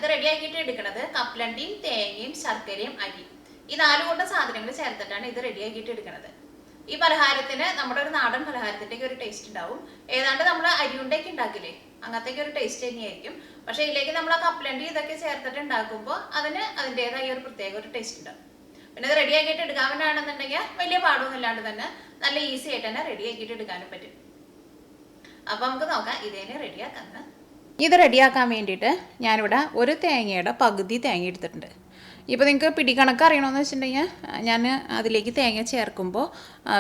നമുക്ക് റെഡിയാക്കിയിട്ട് എടുക്കുന്നത് കപ്പലണ്ടിയും തേങ്ങയും ശർക്കരയും അരിയും ഈ 4 കൂട്ടം സാധനങ്ങൾ ചേർത്തിട്ടാണ് ഇത് റെഡിയാക്കിയിട്ട് എടുക്കുന്നത്. ഈ പലഹാരത്തിന് നമ്മുടെ ഒരു നാടൻ പലഹാരത്തിന്റെ ഒരു ടേസ്റ്റ് ഉണ്ടാവും. ഏതാണ്ട് നമ്മൾ അരിയുണ്ടൊക്കെ ഉണ്ടാക്കില്ലേ അങ്ങനത്തെ ഒരു ടേസ്റ്റ് തന്നെയായിരിക്കും. പക്ഷെ ഇതിലേക്ക് നമ്മൾ ആ കപ്പലണ്ടി ഇതൊക്കെ ചേർത്തിട്ട് ഉണ്ടാക്കുമ്പോൾ അതിന് അതിൻ്റെതായ ഒരു പ്രത്യേക ഒരു ടേസ്റ്റ് ഉണ്ടാവും. പിന്നെ ഇത് റെഡിയാക്കിയിട്ട് എടുക്കാൻ വേണമെന്നുണ്ടെങ്കിൽ വലിയ പാടൊന്നും ഇല്ലാണ്ട് തന്നെ നല്ല ഈസി ആയിട്ട് തന്നെ റെഡിയാക്കിയിട്ട് എടുക്കാനും പറ്റും. അപ്പൊ നമുക്ക് നോക്കാം ഇതേനെ റെഡിയാക്കാന്ന്. ഇത് റെഡിയാക്കാൻ വേണ്ടിയിട്ട് ഞാനിവിടെ ഒരു തേങ്ങയുടെ പകുതി തേങ്ങ എടുത്തിട്ടുണ്ട്. ഇപ്പോൾ നിങ്ങൾക്ക് പിടിക്കണക്ക് അറിയണമെന്ന് വെച്ചിട്ടുണ്ടെങ്കിൽ ഞാൻ അതിലേക്ക് തേങ്ങ ചേർക്കുമ്പോൾ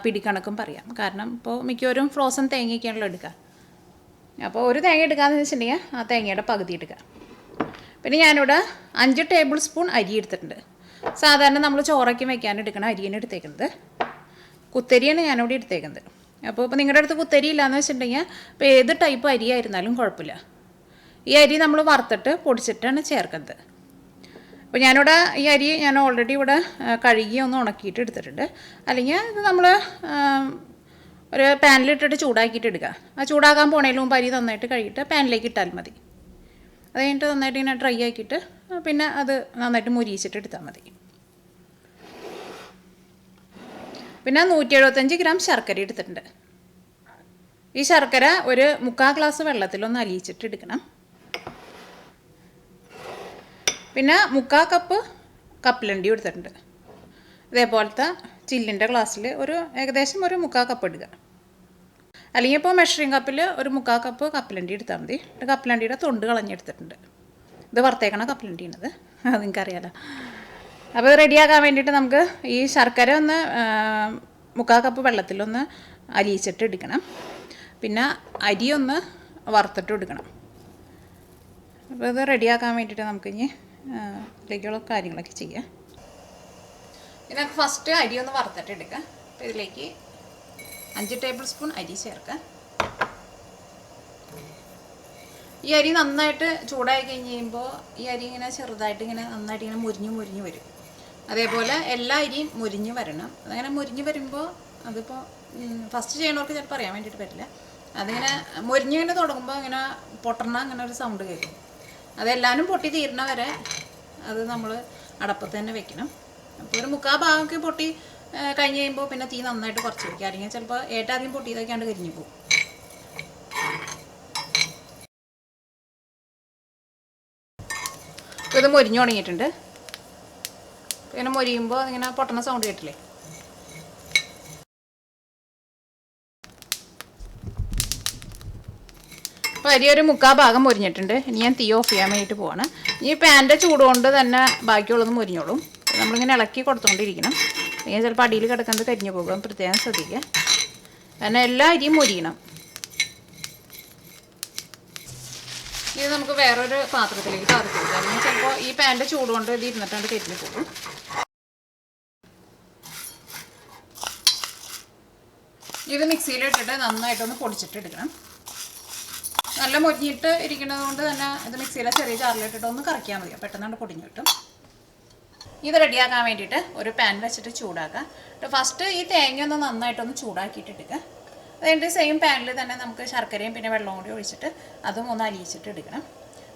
പിടിക്കണക്കും പറയാം. കാരണം ഇപ്പോൾ മിക്കവരും ഫ്രോസൺ തേങ്ങയൊക്കെയാണല്ലോ എടുക്കുക. അപ്പോൾ ഒരു തേങ്ങ എടുക്കാമെന്ന് വെച്ചിട്ടുണ്ടെങ്കിൽ ആ തേങ്ങയുടെ പകുതി എടുക്കുക. പിന്നെ ഞാനിവിടെ 5 ടേബിൾ സ്പൂൺ അരി എടുത്തിട്ടുണ്ട്. സാധാരണ നമ്മൾ ചോറയ്ക്ക് വയ്ക്കാൻ എടുക്കണം അരിയാണ് എടുത്തേക്കുന്നത്. കുത്തരിയാണ് ഞാനിവിടെ എടുത്തേക്കുന്നത്. അപ്പോൾ ഇപ്പോൾ നിങ്ങളുടെ അടുത്ത് കുത്തരി ഇല്ലയെന്ന് വെച്ചിട്ടുണ്ടെങ്കിൽ ഇപ്പോൾ ഏത് ടൈപ്പ് അരി ആയിരുന്നാലും കുഴപ്പമില്ല. ഈ അരി നമ്മൾ വറുത്തിട്ട് പൊടിച്ചിട്ടാണ് ചേർക്കുന്നത്. അപ്പോൾ ഞാനിവിടെ ഈ അരി ഞാൻ ഓൾറെഡി ഇവിടെ കഴുകി ഒന്ന് ഉണക്കിയിട്ട് എടുത്തിട്ടുണ്ട്. അല്ലെങ്കിൽ ഇത് നമ്മൾ ഒരു പാനിലിട്ടിട്ട് ചൂടാക്കിയിട്ട് എടുക്കുക. ആ ചൂടാക്കാൻ പോണേലും മുമ്പ് അരി നന്നായിട്ട് കഴുകിയിട്ട് പാനിലേക്ക് ഇട്ടാൽ മതി. അത് കഴിഞ്ഞിട്ട് നന്നായിട്ട് ഇങ്ങനെ ഡ്രൈ ആക്കിയിട്ട് പിന്നെ അത് നന്നായിട്ട് മുരിയിച്ചിട്ട് എടുത്താൽ മതി. പിന്നെ 175 ഗ്രാം ശർക്കര എടുത്തിട്ടുണ്ട്. ഈ ശർക്കര ഒരു 3/4 ഗ്ലാസ് വെള്ളത്തിലൊന്ന് അലിയിച്ചിട്ട് എടുക്കണം. പിന്നെ 3/4 കപ്പ് കപ്പലണ്ടി എടുത്തിട്ടുണ്ട്. ഇതേപോലത്തെ ചില്ലിൻ്റെ ഗ്ലാസ്സിൽ ഏകദേശം ഒരു 3/4 കപ്പ് എടുക്കുക. അല്ലെങ്കിൽ ഇപ്പോൾ മെഷറിംഗ് കപ്പിൽ ഒരു 3/4 കപ്പ് കപ്പലണ്ടി എടുത്താൽ മതി. കപ്പലണ്ടിയുടെ തൊണ്ട് കളഞ്ഞെടുത്തിട്ടുണ്ട്. ഇത് വറുത്തേക്കണ കപ്പലണ്ടിയാണത്, അത് നിങ്ങൾക്കറിയാലോ. അപ്പോൾ റെഡിയാക്കാൻ വേണ്ടിയിട്ട് നമുക്ക് ഈ ശർക്കര ഒന്ന് 3/4 കപ്പ് വെള്ളത്തിലൊന്ന് അലിയിച്ചിട്ട് എടുക്കണം. പിന്നെ അരി ഒന്ന് വറുത്തിട്ട് എടുക്കണം. അപ്പോൾ ഇത് റെഡിയാക്കാൻ വേണ്ടിയിട്ട് നമുക്കിനി ഇതിലേക്കുള്ള കാര്യങ്ങളൊക്കെ ചെയ്യാം. പിന്നെ ഫസ്റ്റ് അരി ഒന്ന് വറുത്തിട്ട് എടുക്കുക. അപ്പോൾ ഇതിലേക്ക് 5 ടേബിൾ സ്പൂൺ അരി ചേർക്കുക. ഈ അരി നന്നായിട്ട് ചൂടായി കഴിയുമ്പോൾ ഈ അരി ഇങ്ങനെ ചെറുതായിട്ട് ഇങ്ങനെ നന്നായിട്ട് ഇങ്ങനെ മുരിഞ്ഞ് വരും. അതേപോലെ എല്ലാ അരിയും മുരിഞ്ഞ് വരണം. അതങ്ങനെ മുരിഞ്ഞ് വരുമ്പോൾ അതിപ്പോൾ ഫസ്റ്റ് ചെയ്യണവർക്ക് ചിലപ്പോൾ അറിയാൻ വേണ്ടിയിട്ട് പറ്റില്ല. അതിങ്ങനെ മുരിഞ്ഞിങ്ങനെ തുടങ്ങുമ്പോൾ ഇങ്ങനെ പൊട്ടണ അങ്ങനെ ഒരു സൗണ്ട് കേൾക്കും. അതെല്ലാവരും പൊട്ടി തീരണ വരെ അത് നമ്മൾ അടപ്പത്ത് തന്നെ വെക്കണം. അപ്പോൾ ഒരു 3/4 ഭാഗമൊക്കെ പൊട്ടി കഴിഞ്ഞ് കഴിയുമ്പോൾ പിന്നെ തീ നന്നായിട്ട് കുറച്ച് വയ്ക്കുക. അല്ലെങ്കിൽ ചിലപ്പോൾ ഏറ്റാദ്യം പൊട്ടിയതൊക്കെയാണ്ട് കരിഞ്ഞു പോകും. ഇത് മൊരിഞ്ഞു തുടങ്ങിയിട്ടുണ്ട്. ഇങ്ങനെ മൊരിയുമ്പോൾ ഇങ്ങനെ പൊട്ടണ സൗണ്ട് കേട്ടില്ലേ. അപ്പോൾ അരി ഒരു 3/4 ഭാഗം മൊരിഞ്ഞിട്ടുണ്ട്. ഇനി ഞാൻ തീ ഓഫ് ചെയ്യാൻ വേണ്ടിയിട്ട് പോവാണ്. ഈ പാൻ്റെ ചൂട് കൊണ്ട് തന്നെ ബാക്കിയുള്ളത് മൊരിഞ്ഞോളും. നമ്മളിങ്ങനെ ഇളക്കി കൊടുത്തുകൊണ്ടിരിക്കണം. അല്ലെങ്കിൽ ചിലപ്പോൾ അടിയിൽ കിടക്കുന്നത് കരിഞ്ഞു പോകും. പ്രത്യേകം ശ്രദ്ധിക്കുക. കാരണം എല്ലാ അരിയും മൊരിയണം. ഇത് നമുക്ക് വേറൊരു പാത്രത്തിലേക്ക് പകർത്തി കൊടുക്കാം. അല്ലെങ്കിൽ ചിലപ്പോൾ ഈ പാൻ്റെ ചൂട് കൊണ്ട് ഇത് ഇരുന്നിട്ടാണ്ട് കരിഞ്ഞു പോകും. ഇത് മിക്സിയിലിട്ടിട്ട് നന്നായിട്ടൊന്ന് പൊടിച്ചിട്ട് എടുക്കണം. നല്ല മൊരിഞ്ഞിട്ട് ഇരിക്കുന്നത് കൊണ്ട് തന്നെ ഇത് മിക്സിയിലെ ചെറിയ ജാറിലിട്ടിട്ട് ഒന്ന് കറക്കിയാൽ മതി. പെട്ടെന്ന് പൊടിഞ്ഞു കിട്ടും. ഇത് റെഡിയാക്കാൻ വേണ്ടിയിട്ട് ഒരു പാൻ വെച്ചിട്ട് ചൂടാക്കുക. ഫസ്റ്റ് ഈ തേങ്ങ ഒന്ന് നന്നായിട്ടൊന്ന് ചൂടാക്കിയിട്ട് എടുക്കുക. അതുകഴിഞ്ഞിട്ട് സെയിം പാനിൽ തന്നെ നമുക്ക് ശർക്കരയും പിന്നെ വെള്ളവും കൂടി ഒഴിച്ചിട്ട് അതും ഒന്ന് അലിയിച്ചിട്ട് എടുക്കണം.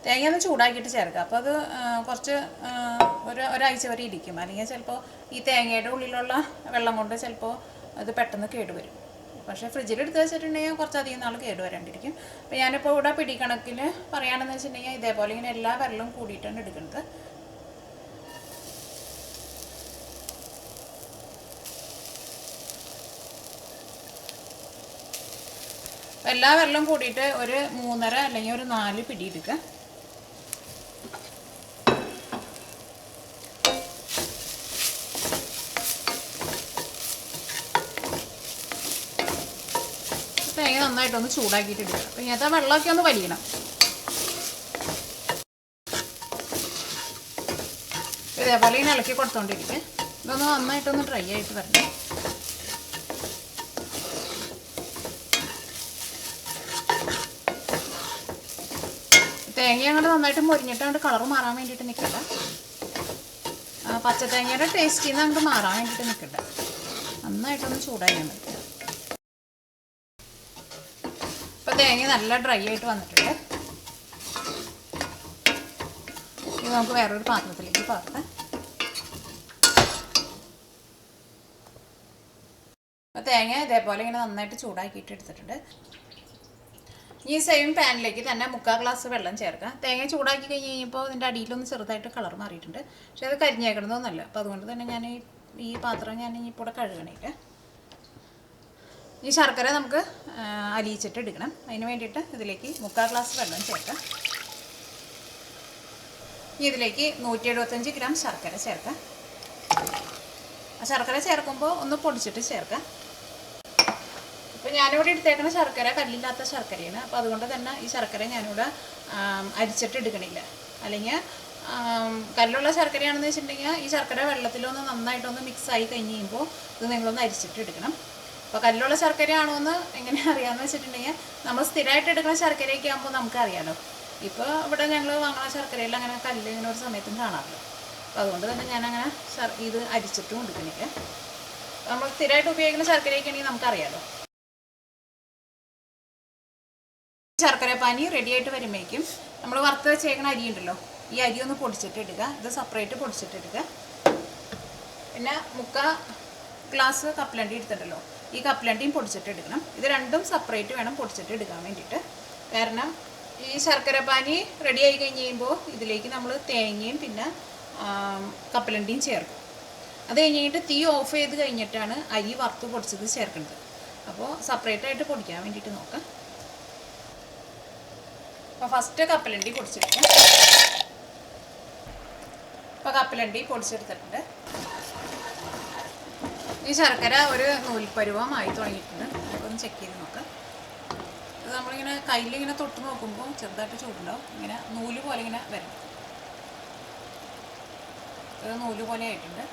തേങ്ങ ഒന്ന് ചൂടാക്കിയിട്ട് ചേർക്കുക. അപ്പോൾ അത് കുറച്ച് ഒരാഴ്ച വരെ ഇരിക്കും. അല്ലെങ്കിൽ ചിലപ്പോൾ ഈ തേങ്ങയുടെ ഉള്ളിലുള്ള വെള്ളം കൊണ്ട് ചിലപ്പോൾ അത് പെട്ടെന്ന് കേടുവരും. പക്ഷേ ഫ്രിഡ്ജിലെടുത്ത് വെച്ചിട്ടുണ്ടെങ്കിൽ കുറച്ചധികം നാൾ കേടുവരാണ്ടിരിക്കും. അപ്പോൾ ഞാനിപ്പോൾ ഇവിടെ പിടിക്കണക്കിൽ പറയുകയാണെന്ന് വെച്ചിട്ടുണ്ടെങ്കിൽ ഇതേപോലെ ഇങ്ങനെ എല്ലാ വെള്ളവും കൂടിയിട്ടാണ് എടുക്കുന്നത്. എല്ലാ വെള്ളം കൂടിയിട്ട് ഒരു 3.5 അല്ലെങ്കിൽ ഒരു 4 പിടി എടുക്കുക. തേങ്ങ നന്നായിട്ടൊന്ന് ചൂടാക്കിയിട്ട് എടുക്കുക. അപ്പോൾ ഇങ്ങനത്തെ വെള്ളമൊക്കെ ഒന്ന് വലിയണം. ഇതേപോലെ ഇങ്ങനെ ഇളക്കി കൊടുത്തോണ്ടിരിക്കുക. ഇതൊന്ന് നന്നായിട്ടൊന്ന് ഡ്രൈ ആയിട്ട് വരണം. തേങ്ങ അങ്ങോട്ട് നന്നായിട്ട് മൊരിഞ്ഞിട്ട് അങ്ങോട്ട് കളർ മാറാൻ വേണ്ടിയിട്ട് നിൽക്കണ്ട. പച്ചത്തേങ്ങയുടെ ടേസ്റ്റിൽ നിന്ന് അങ്ങോട്ട് മാറാൻ വേണ്ടിയിട്ട് നിൽക്കണ്ട. നന്നായിട്ടൊന്ന് ചൂടായി മതി. ഇപ്പോൾ തേങ്ങ നല്ല ഡ്രൈ ആയിട്ട് വന്നിട്ടുണ്ട്. ഇത് നമുക്ക് വേറൊരു പാത്രത്തിലേക്ക് പകർത്താം. അപ്പോൾ തേങ്ങ ഇതേപോലെ ഇങ്ങനെ നന്നായിട്ട് ചൂടാക്കിയിട്ട് എടുത്തിട്ടുണ്ട്. ഈ സെയിം പാനിലേക്ക് തന്നെ 3/4 ഗ്ലാസ് വെള്ളം ചേർക്കാം. തേങ്ങ ചൂടാക്കി കഴിഞ്ഞ് കഴിഞ്ഞപ്പോൾ ഇതിൻ്റെ അടിയിലൊന്ന് ചെറുതായിട്ട് കളർ മാറിയിട്ടുണ്ട്. പക്ഷേ അത് കരിഞ്ഞേക്കണമെന്നൊന്നല്ല. അപ്പോൾ അതുകൊണ്ട് തന്നെ ഞാൻ ഈ പാത്രം ഞാൻ ഇപ്പോൾ ഇവിടെ കഴുകണില്ല. ഈ ശർക്കര നമുക്ക് അലിയിച്ചിട്ട് എടുക്കണം. അതിന് വേണ്ടിയിട്ട് ഇതിലേക്ക് 3/4 ഗ്ലാസ് വെള്ളം ചേർക്കാം. ഇതിലേക്ക് 175 ഗ്രാം ശർക്കര ചേർക്കാം. ആ ശർക്കര ചേർക്കുമ്പോൾ ഒന്ന് പൊടിച്ചിട്ട് ചേർക്കാം. ഇപ്പോൾ ഞാനിവിടെ എടുത്തേക്കുന്ന ശർക്കര കല്ലില്ലാത്ത ശർക്കരയാണ്. അപ്പോൾ അതുകൊണ്ട് തന്നെ ഈ ശർക്കര ഞാനിവിടെ അരിച്ചിട്ട് എടുക്കണില്ല. അല്ലെങ്കിൽ കല്ലുള്ള ശർക്കരയാണെന്ന് വെച്ചിട്ടുണ്ടെങ്കിൽ ഈ ശർക്കര വെള്ളത്തിലൊന്ന് നന്നായിട്ടൊന്ന് മിക്സായി കഴിഞ്ഞ് കഴിയുമ്പോൾ ഇത് നിങ്ങളൊന്ന് അരിച്ചിട്ട് എടുക്കണം. അപ്പോൾ കല്ലുള്ള ശർക്കരയാണോ എന്ന് എങ്ങനെ അറിയാമെന്ന് വെച്ചിട്ടുണ്ടെങ്കിൽ നമ്മൾ സ്ഥിരമായിട്ട് എടുക്കുന്ന ശർക്കരയൊക്കെ ആകുമ്പോൾ നമുക്കറിയാമല്ലോ. ഇപ്പോൾ ഇവിടെ ഞങ്ങൾ വാങ്ങുന്ന ശർക്കരയിൽ അങ്ങനെ കല്ല് ഇങ്ങനെ ഒരു സമയത്തും കാണാറില്ല. അപ്പോൾ അതുകൊണ്ട് തന്നെ ഞാനങ്ങനെ ഇത് അരിച്ചിട്ടും എടുക്കണില്ല. നമ്മൾ സ്ഥിരമായിട്ട് ഉപയോഗിക്കുന്ന ശർക്കരയൊക്കെ ആണെങ്കിൽ നമുക്കറിയാമല്ലോ. ശർക്കര പാനി റെഡി ആയിട്ട് വരുമ്പോഴേക്കും നമ്മൾ വറുത്ത് വെച്ചേക്കുന്ന അരി ഉണ്ടല്ലോ, ഈ അരി ഒന്ന് പൊടിച്ചിട്ട് ഇടുക. ഇത് സെപ്പറേറ്റ് പൊടിച്ചിട്ട് ഇടുക. പിന്നെ 3/4 ഗ്ലാസ് കപ്പലണ്ടി എടുത്തിട്ടുണ്ടല്ലോ, ഈ കപ്പലണ്ടിയും പൊടിച്ചിട്ട് എടുക്കണം. ഇത് രണ്ടും സെപ്പറേറ്റ് വേണം പൊടിച്ചിട്ട് എടുക്കാൻ വേണ്ടിയിട്ട്. കാരണം ഈ ശർക്കര പാനി റെഡി ആയി കഴിഞ്ഞ് കഴിയുമ്പോൾ ഇതിലേക്ക് നമ്മൾ തേങ്ങയും പിന്നെ കപ്പലണ്ടിയും ചേർക്കും. അത് കഴിഞ്ഞിട്ട് തീ ഓഫ് ചെയ്ത് കഴിഞ്ഞിട്ടാണ് അരി വറുത്ത് പൊടിച്ചത് ചേർക്കുന്നത്. അപ്പോൾ സെപ്പറേറ്റ് ആയിട്ട് പൊടിക്കാൻ വേണ്ടിയിട്ട് നോക്കാം. അപ്പോൾ ഫസ്റ്റ് കപ്പലണ്ടി പൊടിച്ചെടുക്കാം. അപ്പോൾ കപ്പലണ്ടി പൊടിച്ചെടുത്തിട്ടുണ്ട്. ഈ ശർക്കര ഒരു നൂൽപ്പരുവമായി തുടങ്ങിയിട്ടുണ്ട്. നമുക്കൊന്ന് ചെക്ക് ചെയ്ത് നോക്കാം. ഇത് നമ്മളിങ്ങനെ കയ്യിലിങ്ങനെ തൊട്ട് നോക്കുമ്പോൾ ചെറുതായിട്ട് ചൂടുണ്ടാവും. ഇങ്ങനെ നൂല് പോലെ ഇങ്ങനെ വരും. ഇത് നൂല് പോലെ ആയിട്ടുണ്ട്.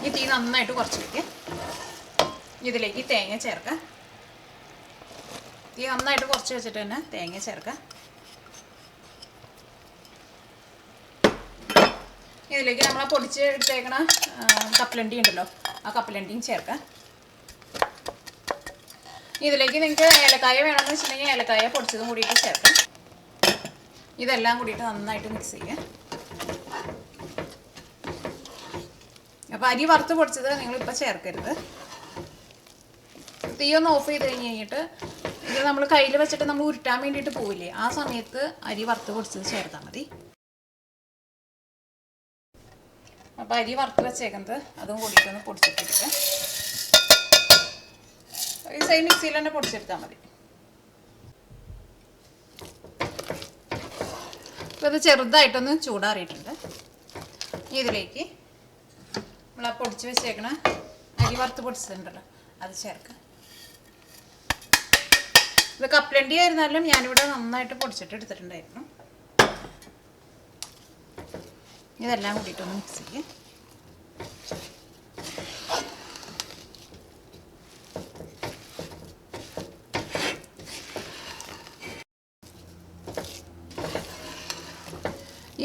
ഈ തീ നന്നായിട്ട് കുറച്ച് വയ്ക്കാം. ഇതിലേക്ക് തേങ്ങ ചേർക്കാം. തീ നന്നായിട്ട് കുറച്ച് വെച്ചിട്ട് തന്നെ തേങ്ങ ചേർക്കാം. ഇതിലേക്ക് നമ്മൾ പൊടിച്ച് എടുത്തേക്കണ കപ്പലണ്ടി ഉണ്ടല്ലോ, ആ കപ്പലണ്ടിയും ചേർക്കാം. ഇതിലേക്ക് നിങ്ങൾക്ക് ഏലക്കായ വേണമെന്ന് വെച്ചിട്ടുണ്ടെങ്കിൽ ഏലക്കായ പൊടിച്ചതും കൂടിയിട്ട് ചേർക്കാം. ഇതെല്ലാം കൂടിയിട്ട് നന്നായിട്ട് മിക്സ് ചെയ്യാം. അപ്പോൾ അരി വറുത്ത് പൊടിച്ചത് നിങ്ങളിപ്പോൾ ചേർക്കരുത്. തീ ഒന്ന് ഓഫ് ചെയ്ത് കഴിഞ്ഞിട്ട് ഇത് നമ്മൾ കയ്യിൽ വെച്ചിട്ട് നമ്മൾ ഉരുട്ടാൻ വേണ്ടിയിട്ട് പോവില്ലേ, ആ സമയത്ത് അരി വറുത്ത് പൊടിച്ചത് ചേർത്താൽ മതി. അപ്പോൾ അരി വറുത്ത് വെച്ചേക്കുന്നത് അതും കൂടിയിട്ടൊന്ന് പൊടിച്ചിട്ടെടുക്കുക. ഈ സെയിം മിക്സിയിൽ തന്നെ പൊടിച്ചെടുത്താൽ മതി. ഇപ്പോൾ ഇത് ചെറുതായിട്ടൊന്ന് ചൂടാറിയിട്ടുണ്ട്. ഇതിലേക്ക് നമ്മൾ ആ പൊടിച്ച് വെച്ചേക്കണ അരി വറുത്ത് പൊടിച്ചിട്ടുണ്ടല്ലോ അത് ചേർക്കുക. ഇത് കപ്പലണ്ടി ആയിരുന്നാലും ഞാനിവിടെ നന്നായിട്ട് പൊടിച്ചിട്ട് എടുത്തിട്ടുണ്ടായിരുന്നു. ഇതെല്ലാം കൂടിയിട്ടൊന്ന് മിക്സ് ചെയ്യാം.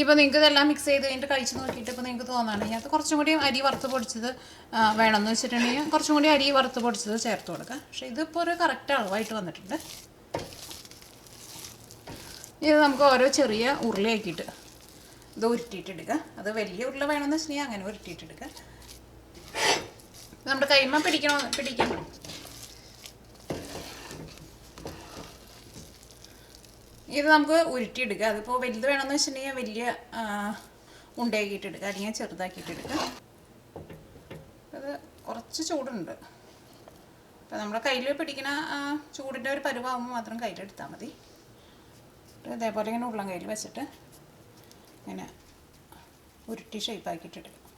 ഇപ്പോൾ നിങ്ങൾക്ക് ഇതെല്ലാം മിക്സ് ചെയ്ത് കഴിഞ്ഞിട്ട് കഴിച്ച് നോക്കിയിട്ട് ഇപ്പോൾ നിങ്ങൾക്ക് തോന്നുകയാണെങ്കിൽ അത് കുറച്ചും കൂടി അരി വറുത്ത് പൊടിച്ചത് വേണമെന്ന് വെച്ചിട്ടുണ്ടെങ്കിൽ കുറച്ചും കൂടി അരി വറുത്ത് പൊടിച്ചത് ചേർത്ത് കൊടുക്കുക. പക്ഷേ ഇതിപ്പോൾ ഒരു കറക്റ്റ് അളവായിട്ട് വന്നിട്ടുണ്ട്. ഇത് നമുക്ക് ഓരോ ചെറിയ ഉരുളയാക്കിയിട്ട് ഇത് ഉരുട്ടിയിട്ടെടുക്കുക. അത് വലിയ ഉരുള വേണമെന്ന് വെച്ചിട്ടുണ്ടെങ്കിൽ അങ്ങനെ ഉരുട്ടിയിട്ടെടുക്കുക. നമ്മുടെ കൈമ പിടിക്കണം. ഇത് നമുക്ക് ഉരുട്ടിയെടുക്കുക. അതിപ്പോൾ വലുത് വേണമെന്ന് വെച്ചിട്ടുണ്ടെങ്കിൽ വലിയ ഉണ്ടയാക്കിയിട്ടെടുക്കുക, അല്ലെങ്കിൽ ചെറുതാക്കിയിട്ടെടുക്കുക. അത് കുറച്ച് ചൂടുണ്ട്. അപ്പോൾ നമ്മുടെ കയ്യിൽ പിടിക്കുന്ന ചൂടിൻ്റെ ഒരു പരുവാകുമ്പോൾ മാത്രം കയ്യിലെടുത്താൽ മതി. ഇതേപോലെ ഇങ്ങനെ ഉള്ളം കയ്യിൽ വെച്ചിട്ട് ഇങ്ങനെ ഉരുട്ടി ഷേപ്പാക്കിയിട്ടെടുക്കുക.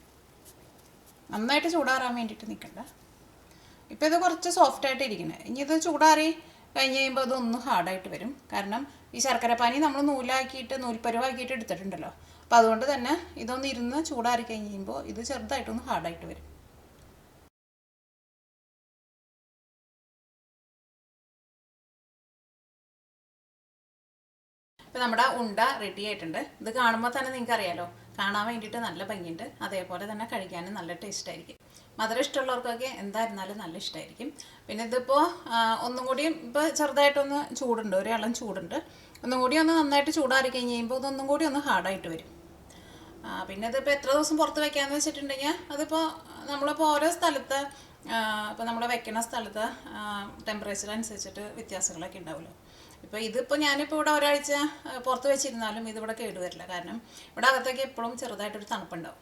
നന്നായിട്ട് ചൂടാറാൻ വേണ്ടിയിട്ട് നിൽക്കണ്ട. ഇപ്പോൾ ഇത് കുറച്ച് സോഫ്റ്റായിട്ട് ഇരിക്കുന്നത്. ഇനി ഇത് ചൂടാറി കഴിഞ്ഞ് കഴിയുമ്പോൾ അതൊന്ന് ഹാർഡായിട്ട് വരും. കാരണം ഈ ശർക്കരപ്പാനി നമ്മൾ നൂൽപ്പരുവാക്കിയിട്ട് എടുത്തിട്ടുണ്ടല്ലോ. അപ്പോൾ അതുകൊണ്ട് തന്നെ ഇതൊന്ന് ഇരുന്ന് ചൂടാറി കഴിഞ്ഞ് കഴിയുമ്പോൾ ഇത് ചെറുതായിട്ടൊന്ന് ഹാർഡായിട്ട് വരും. ഇപ്പോൾ നമ്മുടെ ഉണ്ട റെഡി ആയിട്ടുണ്ട്. ഇത് കാണുമ്പോൾ തന്നെ നിങ്ങൾക്ക് അറിയാമല്ലോ കാണാൻ വേണ്ടിയിട്ട് നല്ല ഭംഗിയുണ്ട്, അതേപോലെ തന്നെ കഴിക്കാനും നല്ല ടേസ്റ്റ് ആയിരിക്കും. മധുരം ഇഷ്ടമുള്ളവർക്കൊക്കെ എന്തായിരുന്നാലും നല്ല ഇഷ്ടമായിരിക്കും. പിന്നെ ഇതിപ്പോൾ ഒന്നും കൂടിയും ഇപ്പോൾ ചെറുതായിട്ടൊന്ന് ചൂടുണ്ട്, ഒരു ഇളം ചൂടുണ്ട്. ഒന്നും കൂടി ഒന്ന് നന്നായിട്ട് ചൂടാറി കഴിഞ്ഞ് കഴിയുമ്പോൾ ഇതൊന്നും കൂടി ഒന്ന് ഹാർഡായിട്ട് വരും. പിന്നെ ഇതിപ്പോൾ എത്ര ദിവസം പുറത്ത് വെക്കാമെന്ന് വെച്ചിട്ടുണ്ടെങ്കിൽ അതിപ്പോൾ നമ്മളിപ്പോൾ ഓരോ സ്ഥലത്ത് ഇപ്പോൾ നമ്മൾ വെക്കുന്ന സ്ഥലത്ത് ടെമ്പറേച്ചർ അനുസരിച്ചിട്ട് വ്യത്യാസങ്ങളൊക്കെ ഉണ്ടാവുമല്ലോ. ഇപ്പോൾ ഇതിപ്പോൾ ഞാനിപ്പോൾ ഇവിടെ ഒരാഴ്ച പുറത്ത് വെച്ചിരുന്നാലും ഇതിവിടെ കേടുവരില്ല. കാരണം ഇവിടെ അകത്തേക്ക് എപ്പോഴും ചെറുതായിട്ടൊരു തണുപ്പുണ്ടാവും.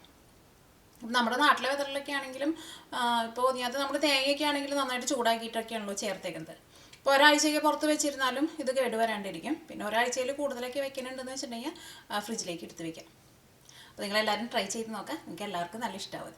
നമ്മുടെ നാട്ടിലെ വെതറിലൊക്കെ ആണെങ്കിലും ഇപ്പോൾ ഇതിനകത്ത് നമ്മൾ തേങ്ങയൊക്കെ ആണെങ്കിലും നന്നായിട്ട് ചൂടാക്കിയിട്ടൊക്കെയാണല്ലോ ചേർത്തേക്കുന്നത്. ഇപ്പോൾ ഒരാഴ്ചയ്ക്ക് പുറത്ത് വെച്ചിരുന്നാലും ഇത് കേടുവരാണ്ടിരിക്കും. പിന്നെ ഒരാഴ്ചയിൽ കൂടുതലൊക്കെ വെക്കുന്നുണ്ടെന്ന് വെച്ചിട്ടുണ്ടെങ്കിൽ ഫ്രിഡ്ജിലേക്ക് എടുത്ത് വെക്കാം. അപ്പോൾ നിങ്ങളെല്ലാവരും ട്രൈ ചെയ്ത് നോക്കാം, നിങ്ങൾക്ക് എല്ലാവർക്കും നല്ല ഇഷ്ടമാവും.